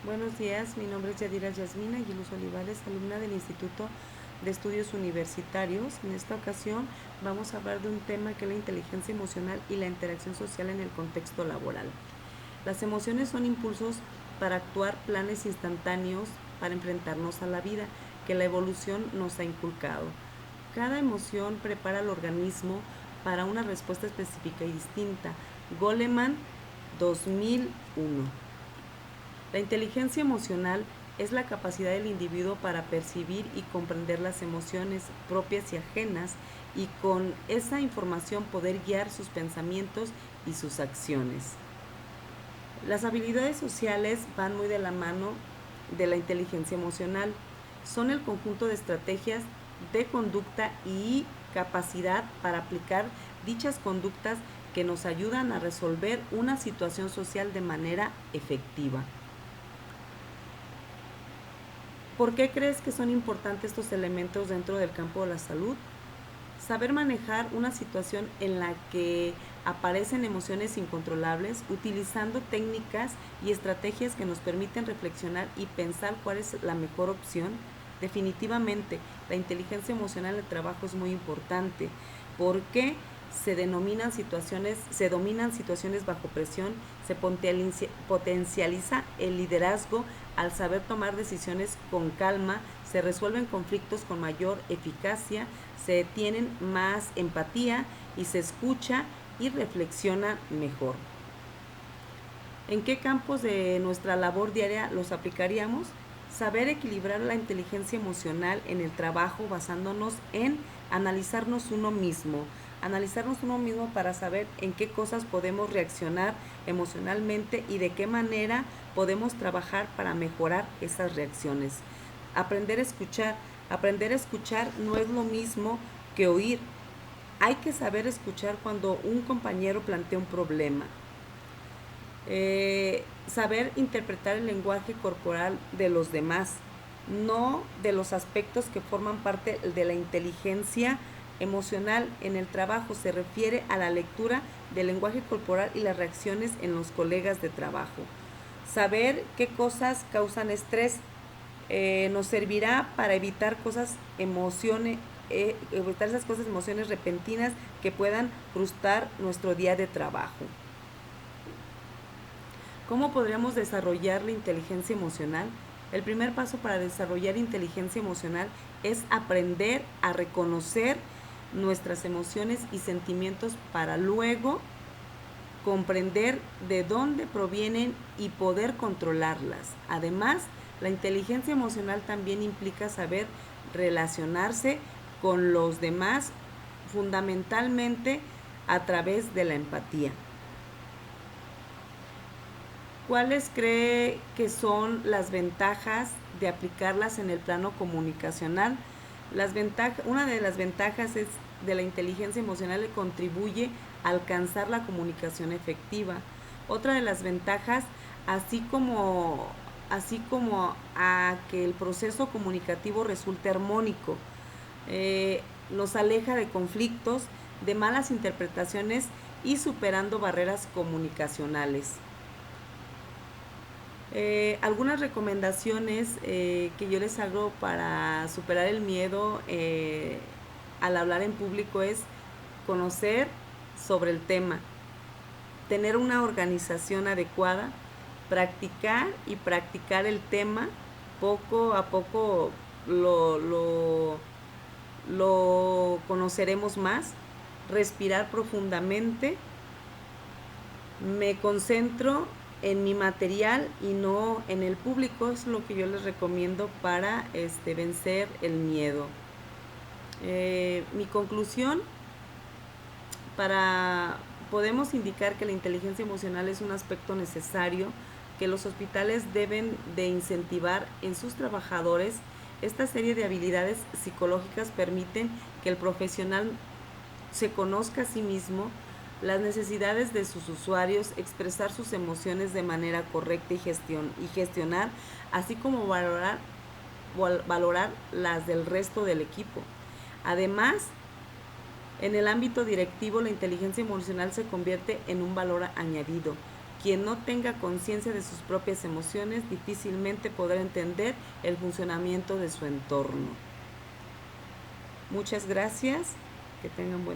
Buenos días, mi nombre es Yadira Yasmina Aguiluz Olivares, alumna del Instituto de Estudios Universitarios. En esta ocasión vamos a hablar de un tema que es la inteligencia emocional y la interacción social en el contexto laboral. Las emociones son impulsos para actuar, planes instantáneos para enfrentarnos a la vida que la evolución nos ha inculcado. Cada emoción prepara al organismo para una respuesta específica y distinta. Goleman, 2001. La inteligencia emocional es la capacidad del individuo para percibir y comprender las emociones propias y ajenas y con esa información poder guiar sus pensamientos y sus acciones. Las habilidades sociales van muy de la mano de la inteligencia emocional. Son el conjunto de estrategias de conducta y capacidad para aplicar dichas conductas que nos ayudan a resolver una situación social de manera efectiva. ¿Por qué crees que son importantes estos elementos dentro del campo de la salud? Saber manejar una situación en la que aparecen emociones incontrolables, utilizando técnicas y estrategias que nos permiten reflexionar y pensar cuál es la mejor opción. Definitivamente, la inteligencia emocional en el trabajo es muy importante porque se dominan situaciones bajo presión, se potencializa el liderazgo al saber tomar decisiones con calma, se resuelven conflictos con mayor eficacia, se tienen más empatía y se escucha y reflexiona mejor. ¿En qué campos de nuestra labor diaria los aplicaríamos? Saber equilibrar la inteligencia emocional en el trabajo basándonos en analizarnos uno mismo para saber en qué cosas podemos reaccionar emocionalmente y de qué manera podemos trabajar para mejorar esas reacciones. Aprender a escuchar no es lo mismo que oír. Hay que saber escuchar cuando un compañero plantea un problema. Saber interpretar el lenguaje corporal de los demás, no de los aspectos que forman parte de la inteligencia emocional en el trabajo. Se refiere a la lectura del lenguaje corporal y las reacciones en los colegas de trabajo. Saber qué cosas causan estrés nos servirá para evitar emociones repentinas que puedan frustrar nuestro día de trabajo. ¿Cómo podríamos desarrollar la inteligencia emocional? El primer paso para desarrollar inteligencia emocional es aprender a reconocer nuestras emociones y sentimientos para luego comprender de dónde provienen y poder controlarlas. Además, la inteligencia emocional también implica saber relacionarse con los demás, fundamentalmente a través de la empatía. ¿Cuáles cree que son las ventajas de aplicarlas en el plano comunicacional? Una de las ventajas es de la inteligencia emocional que contribuye a alcanzar la comunicación efectiva. Otra de las ventajas, así como a que el proceso comunicativo resulte armónico, nos aleja de conflictos, de malas interpretaciones y superando barreras comunicacionales. Algunas recomendaciones que yo les hago para superar el miedo al hablar en público es conocer sobre el tema, tener una organización adecuada, practicar el tema. Poco a poco lo conoceremos más. Respirar profundamente. Me concentro en mi material y no en el público. Es lo que yo les recomiendo para vencer el miedo. Mi conclusión, podemos indicar que la inteligencia emocional es un aspecto necesario que los hospitales deben de incentivar en sus trabajadores. Esta serie de habilidades psicológicas permiten que el profesional se conozca a sí mismo, las necesidades de sus usuarios, expresar sus emociones de manera correcta y gestionar, así como valorar las del resto del equipo. Además, en el ámbito directivo, la inteligencia emocional se convierte en un valor añadido. Quien no tenga conciencia de sus propias emociones difícilmente podrá entender el funcionamiento de su entorno. Muchas gracias. Que tengan buen